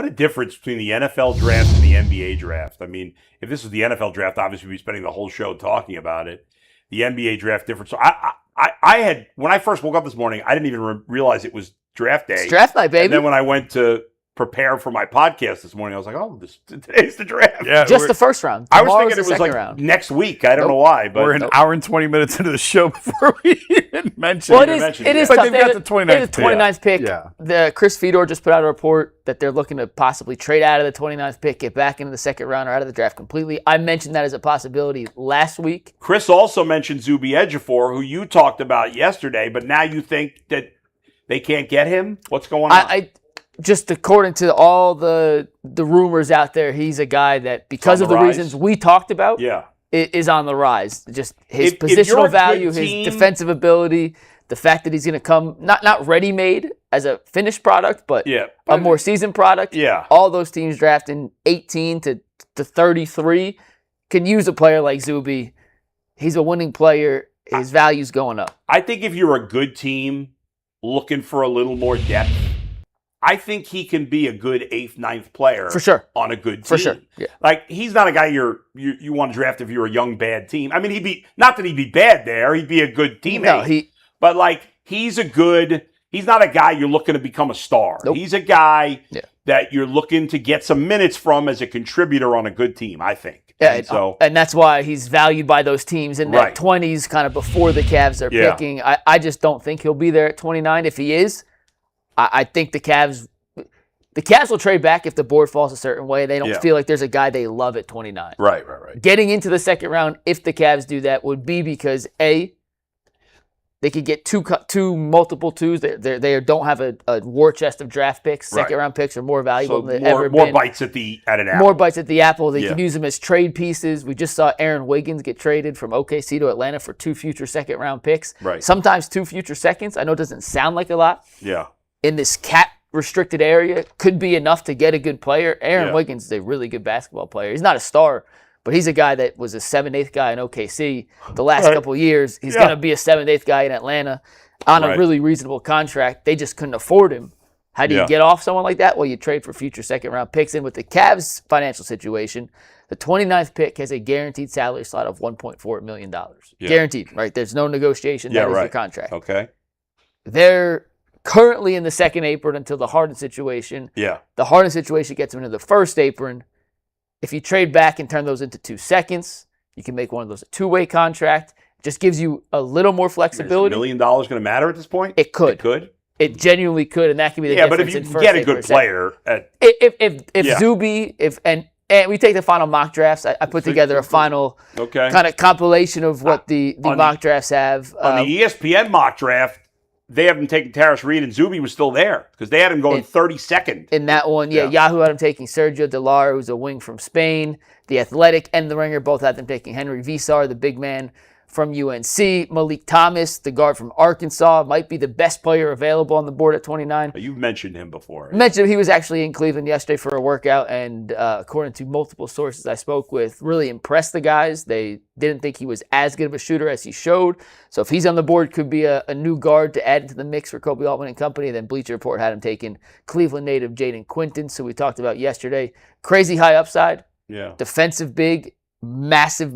What a difference between the NFL draft and the NBA draft. I mean, if this was the NFL draft, obviously we'd be spending the whole show talking about it. The NBA draft difference. So I had, when I first woke up this morning, I didn't even realize it was draft day. It's draft night, baby. And then when I went to prepare for my podcast this morning, I was like, oh, today's the draft. Yeah, just the first round. I was thinking it was like round. next week. I don't know why, but we're an hour and 20 minutes into the show before we even mentioned Well, it. It is But tough. they've got the 29th pick. Yeah. The Chris Fedor just put out a report that they're looking to possibly trade out of the 29th pick, get back into the second round or out of the draft completely. I mentioned that as a possibility last week. Chris also mentioned Zuby Ejiofor, who you talked about yesterday, but now you think that they can't get him? What's going on? Just according to all the rumors out there, he's a guy that, because of the reasons we talked about, is on the rise. Just his positional value, his defensive ability, the fact that he's going to come not ready-made as a finished product, but a more seasoned product. Yeah. All those teams drafting 18 to 33 can use a player like Zuby. He's a winning player. His value's going up. I think if you're a good team looking for a little more depth, I think he can be a good 8th, 9th player for sure on a good team. For sure, yeah. Like, he's not a guy you want to draft if you're a young, bad team. I mean, not that he'd be bad there. He'd be a good teammate. No, but, like, he's not a guy you're looking to become a star. Nope. He's a guy that you're looking to get some minutes from as a contributor on a good team, I think. Yeah, and that's why he's valued by those teams in that 20s, kind of before the Cavs are picking. I just don't think he'll be there at 29. If he is, I think the Cavs will trade back if the board falls a certain way. They don't feel like there's a guy they love at 29. Right. Getting into the second round, if the Cavs do that, would be because, A, they could get two multiple twos. They don't have a war chest of draft picks. Second round picks are more valuable than ever been. More bites at the apple. More bites at the apple. They can use them as trade pieces. We just saw Aaron Wiggins get traded from OKC to Atlanta for 2 future second round picks. Right. Sometimes 2 future seconds. I know it doesn't sound like a lot. Yeah. In this cap restricted area, could be enough to get a good player. Aaron Wiggins is a really good basketball player. He's not a star, but he's a guy that was a 7th, 8th guy in OKC the last couple of years. He's going to be a 7th, 8th guy in Atlanta on a really reasonable contract. They just couldn't afford him. How do you get off someone like that? Well, you trade for future second-round picks. And with the Cavs' financial situation, the 29th pick has a guaranteed salary slot of $1.4 million. Guaranteed, right? There's no negotiation. That is your contract. Okay. They're currently in the second apron until the Harden situation. Yeah. The Harden situation gets them into the first apron. If you trade back and turn those into 2 seconds, you can make one of those a 2-way contract. It just gives you a little more flexibility. Is $1 million going to matter at this point? It could. It could? It genuinely could, and that could be the difference. Yeah, but if you can get a good player. If Zuby, and we take the final mock drafts, I put together a final kind of compilation of what the mock drafts have. On the ESPN mock draft, they haven't taken Tarris Reed, and Zuby was still there because they had him going 32nd. In that one, Yahoo had him taking Sergio Delar, who's a wing from Spain. The Athletic and The Ringer both had them taking Henry Visar, the big man from UNC. Meleek Thomas, the guard from Arkansas, might be the best player available on the board at 29. You've mentioned him before. He was actually in Cleveland yesterday for a workout, and according to multiple sources I spoke with, really impressed the guys. They didn't think he was as good of a shooter as he showed. So if he's on the board, could be a new guard to add into the mix for Kobe Altman and company. Then Bleacher Report had him taking Cleveland native Jayden Quaintance, who we talked about yesterday. Crazy high upside. Yeah. Defensive big. Massive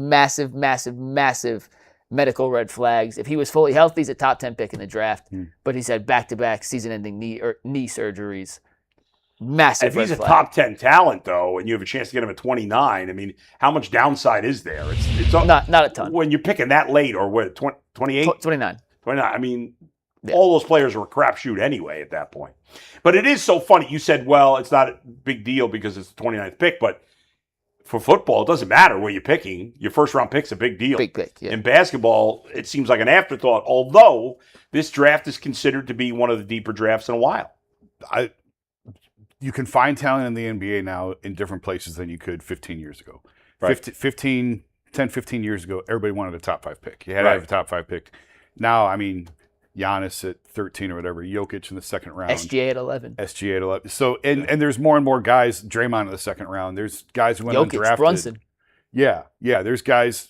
medical red flags. If he was fully healthy, he's a top 10 pick in the draft. But he's had back-to-back season-ending knee surgeries. Massive If he's red a flag. top 10 talent, though, and you have a chance to get him at 29, I mean, how much downside is there? It's not a ton. When you're picking that late, or what, 28? 29. 29. I mean, all those players are a crapshoot anyway at that point. But it is so funny. You said, well, it's not a big deal because it's the 29th pick, but for football, it doesn't matter where you're picking. Your first-round pick's a big deal. Big pick, yeah. In basketball, it seems like an afterthought, although this draft is considered to be one of the deeper drafts in a while. You can find talent in the NBA now in different places than you could 15 years ago. Right. 15 years ago, everybody wanted a top 5 pick. You had to have a top 5 pick. Now, I mean, Giannis at 13 or whatever, Jokic in the second round. SGA at 11. So, and there's more and more guys, Draymond in the second round. There's guys who went undrafted. Brunson. Yeah. There's guys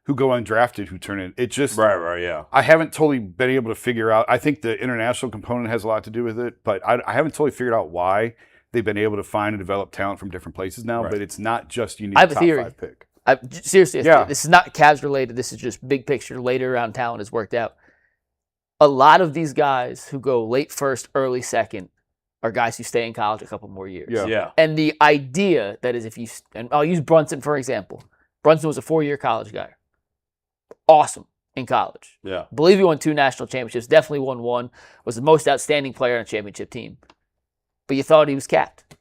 who go undrafted who turn in. It just Right. I haven't totally been able to figure out. I think the international component has a lot to do with it, but I haven't totally figured out why they've been able to find and develop talent from different places now, but it's not just you need I have a top theory. 5 pick. Seriously, this is not Cavs related. This is just big picture. Later round talent has worked out. A lot of these guys who go late first, early second are guys who stay in college a couple more years. Yeah. And the idea that is and I'll use Brunson for example. Brunson was a 4-year college guy. Awesome in college. Yeah. Believe he won 2 national championships, definitely won 1, was the most outstanding player on a championship team. But you thought he was capped.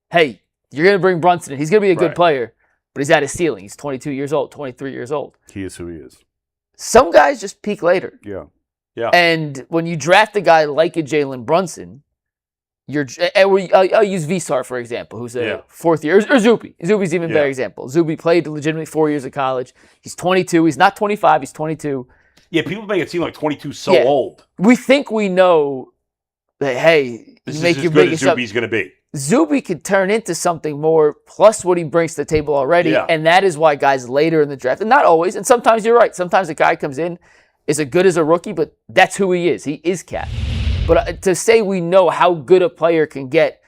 Hey, you're going to bring Brunson in. He's going to be a good player, but he's at his ceiling. He's 22 years old, 23 years old. He is who he is. Some guys just peak later. Yeah. Yeah. And when you draft a guy like a Jalen Brunson, I'll use Visar, for example, who's a 4th year, or Zuby. Zuby's even a better example. Zuby played legitimately 4 years of college. He's 22. He's not 25. He's 22. Yeah, people make it seem like 22 is so old. We think we know that, hey, This you make is your as good as biggest Zuby's going to be. Zuby could turn into something more, plus what he brings to the table already, and that is why guys later in the draft, and not always, and sometimes you're right, sometimes a guy comes in, is as good as a rookie, but that's who he is. He is capped. But to say we know how good a player can get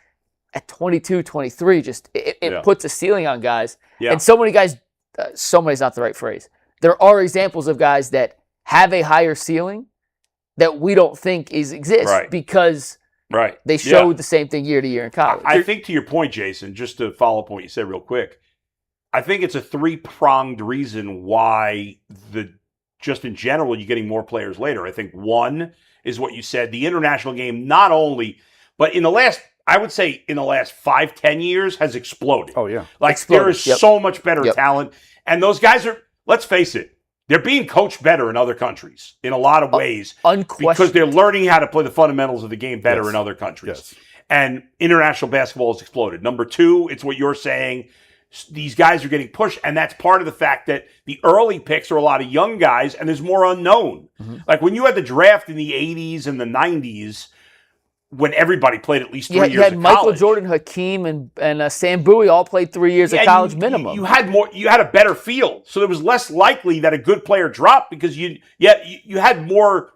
at 22, 23, just it puts a ceiling on guys. Yeah. And so many guys, so many is not the right phrase. There are examples of guys that have a higher ceiling that we don't think exists because they showed the same thing year to year in college. I think to your point, Jason, just to follow up on what you said real quick, I think it's a 3-pronged reason why just in general, you're getting more players later. I think one is what you said, the international game, not only, but I would say in the last 5-10 years has exploded. Oh, yeah. There is so much better talent. And those guys are, let's face it, they're being coached better in other countries in a lot of ways. Because they're learning how to play the fundamentals of the game better in other countries. Yes. And international basketball has exploded. Number 2, it's what you're saying. These guys are getting pushed, and that's part of the fact that the early picks are a lot of young guys, and there's more unknown. Mm-hmm. Like when you had the draft in the 80s and the 90s, when everybody played at least 3 years of college. You had Michael Jordan, Hakeem, and Sam Bowie all played 3 years of college minimum. You had a better field, so it was less likely that a good player dropped because you had more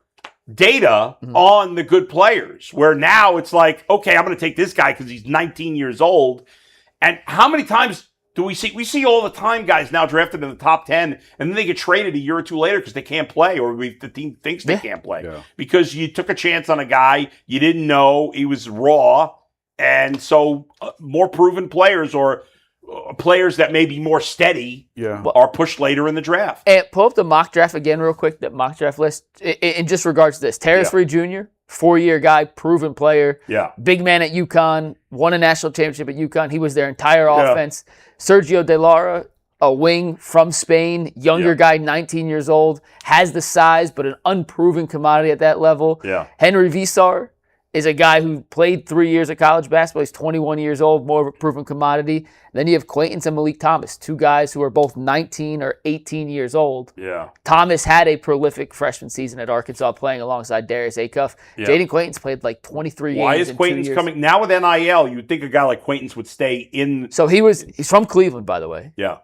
data on the good players, where now it's like, okay, I'm going to take this guy because he's 19 years old. And how many times do we see all the time guys now drafted in the top 10 and then they get traded a year or two later because they can't play or the team thinks they can't play because you took a chance on a guy you didn't know he was raw. And so more proven players or players that may be more steady are pushed later in the draft. And pull up the mock draft again real quick, that mock draft list, in just regards to this. Tarris Reed Jr., 4-year guy, proven player. Yeah. Big man at UConn, won a national championship at UConn. He was their entire offense. Sergio De Lara, a wing from Spain, younger guy, 19 years old, has the size, but an unproven commodity at that level. Yeah. Henry Visar is a guy who played 3 years of college basketball. He's 21 years old, more of a proven commodity. Then you have Quaintance and Meleek Thomas, 2 guys who are both 19 or 18 years old. Yeah. Thomas had a prolific freshman season at Arkansas playing alongside Darius Acuff. Yeah. Jayden Quaintance played like 23 games. Why is Quaintance coming? Now with NIL, you would think a guy like Quaintance would stay in. So he's from Cleveland, by the way. Yeah.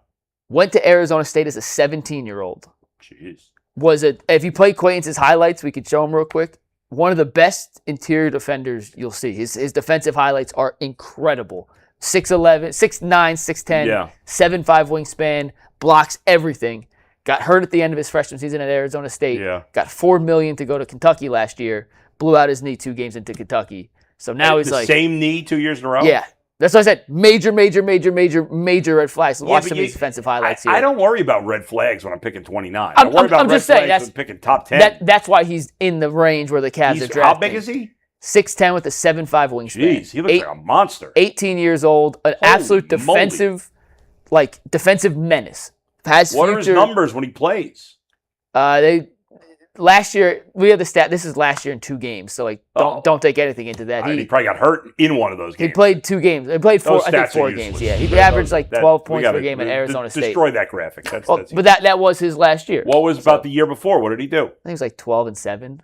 Went to Arizona State as a 17-year-old. Jeez. If you play Quaintance's highlights, we could show them real quick. One of the best interior defenders you'll see. His defensive highlights are incredible. 6'11", 6'9", 6'10", 7'5" wingspan, blocks everything. Got hurt at the end of his freshman season at Arizona State. Yeah. Got $4 million to go to Kentucky last year. Blew out his knee 2 games into Kentucky. So now he's like... same knee 2 years in a row? Yeah. That's what I said. Major red flags. Watch some of these defensive highlights here. I don't worry about red flags when I'm picking 29. I worry about red flags when I'm picking top 10. That's why he's in the range where the Cavs are drafting. How big is he? 6'10" with a 7'5" wingspan. Jeez, he looks like a monster. 18 years old, an absolute defensive menace. What are his numbers when he plays? Last year, we had the stat. This is last year in 2 games, so don't take anything into that. He probably got hurt in one of those games. He played 2 games. He played 4 games. Yeah, he averaged 12 points per game at Arizona State. Destroy that graphic. But that was his last year. What was about the year before? What did he do? I think it was 12-7.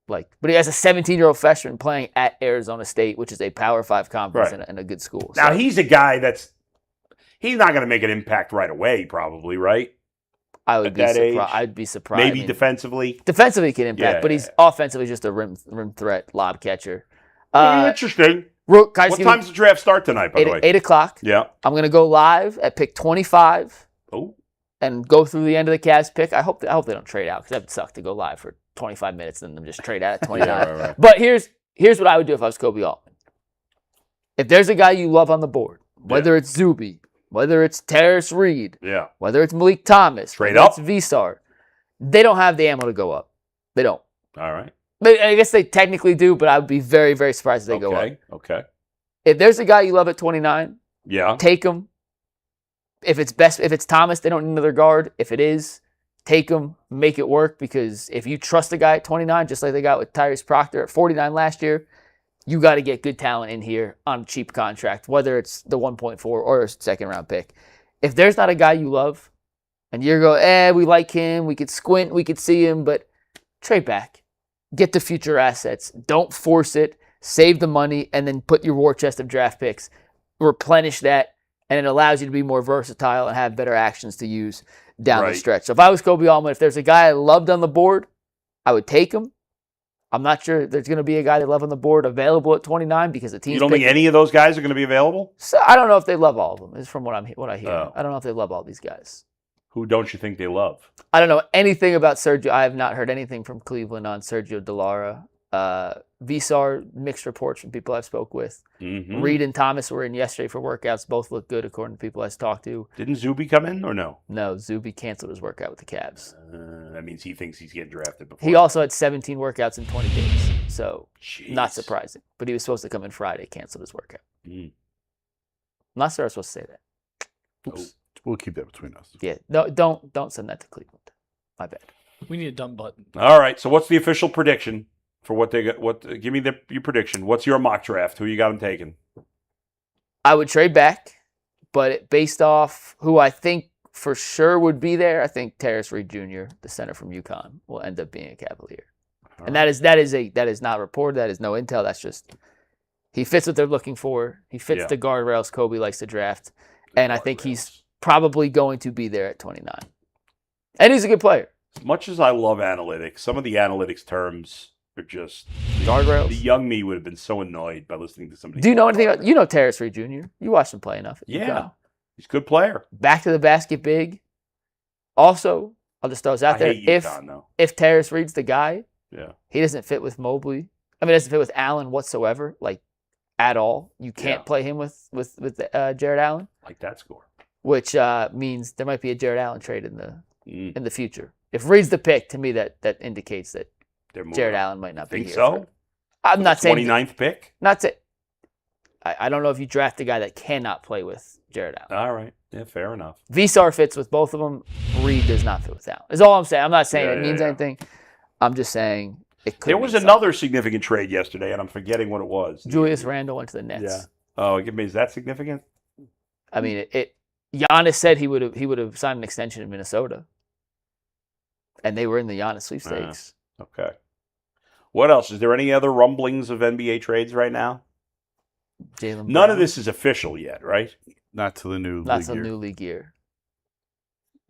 But he has a 17-year-old freshman playing at Arizona State, which is a Power 5 conference and a good school. Now he's a guy he's not going to make an impact right away, probably, right? I'd be surprised. Maybe defensively. Defensively he can impact, but he's offensively just a rim threat, lob catcher. Interesting. What time's the draft start tonight, by the way? 8 o'clock. Yeah. I'm going to go live at pick 25 and go through the end of the Cavs pick. I hope they don't trade out because that would suck to go live for 25 minutes and then just trade out at 29. Right. But here's what I would do if I was Kobe Altman. If there's a guy you love on the board, whether it's Zuby, whether it's Tarris Reed, whether it's Meleek Thomas, trade up. It's Vsar, they don't have the ammo to go up. They don't. All right. I guess they technically do, but I would be very, very surprised if they go up. Okay. If there's a guy you love at 29, take him. If it's Thomas, they don't need another guard. If it is, take him, make it work, because if you trust a guy at 29, just like they got with Tyrese Proctor at 49 last year, you got to get good talent in here on a cheap contract, whether it's the 1.4 or a second-round pick. If there's not a guy you love, and you're going, we like him, we could squint, we could see him, but trade back. Get the future assets. Don't force it. Save the money, and then put your war chest of draft picks. Replenish that, and it allows you to be more versatile and have better actions to use down the stretch. So if I was Kobe Altman, if there's a guy I loved on the board, I would take him. I'm not sure there's going to be a guy they love on the board available at 29 because the team's You don't think any of those guys are going to be available? So I don't know if they love all of them, is from what I hear. Oh. I don't know if they love all these guys. Who don't you think they love? I don't know anything about Sergio. I have not heard anything from Cleveland on Sergio Dallara. Vsar, mixed reports from people I've spoke with. Mm-hmm. Reed and Thomas were in yesterday for workouts. Both look good according to people I've talked to. Didn't Zuby come in or no? No, Zuby canceled his workout with the Cavs. That means he thinks he's getting drafted before. He also had 17 workouts in 20 days, so Jeez. Not surprising. But he was supposed to come in Friday, canceled his workout. Mm. I'm not sure I was supposed to say that. Oops. We'll keep that between us. Yeah, no, don't send that to Cleveland. My bad. We need a dumb button. All right. So what's the official prediction for what they got? Give me your prediction. What's your mock draft? Who you got them taking? I would trade back, but based off who I think for sure would be there, I think Tarris Reed Jr., the center from UConn, will end up being a Cavalier. And that is not reported. That is no intel. That's just he fits what they're looking for. He fits the guardrails Kobe likes to draft, and I think he's probably going to be there at 29. And he's a good player. As much as I love analytics, some of the analytics terms are just guardrails. The young me would have been so annoyed by listening to somebody. Do you know anything about Tarris Reed Jr.? You watched him play enough. Yeah, he's a good player. Back to the basket, big. Also, I'll just throw this out there. If Tarris Reed's the guy, he doesn't fit with Mobley. I mean, doesn't fit with Allen whatsoever, like at all. You can't play him with Jared Allen. Like that score. Which means there might be a Jared Allen trade in the future. If Reed's the pick, to me that indicates that Jared Allen might not be here. So? I'm not saying 29th pick? Not to. I don't know if you draft a guy that cannot play with Jared Allen. All right. Yeah, fair enough. Vsar fits with both of them. Reed does not fit with Allen. Is all I'm saying. I'm not saying it means anything. I'm just saying it could. There was another significant trade yesterday, and I'm forgetting what it was. Julius Randle went to the Nets. Yeah. Oh, is that significant? I mean, Giannis said he would have signed an extension in Minnesota, and they were in the Giannis sweepstakes. Okay. What else? Is there any other rumblings of NBA trades right now? None of this is official yet, right? Not to the new league year.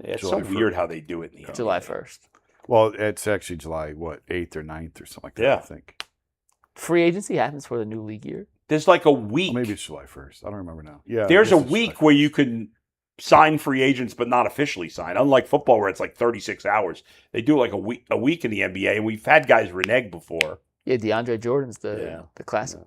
Yeah, it's so weird how they do it in the NBA. July 1st. Well, it's actually July, 8th or 9th or something like that, I think. Free agency happens for the new league year. There's like a week. Maybe it's July 1st. I don't remember now. Yeah. There's a week where you can sign free agents but not officially sign. Unlike football where it's like 36 hours. They do like a week in the NBA, and we've had guys renege before. Yeah, DeAndre Jordan's the classic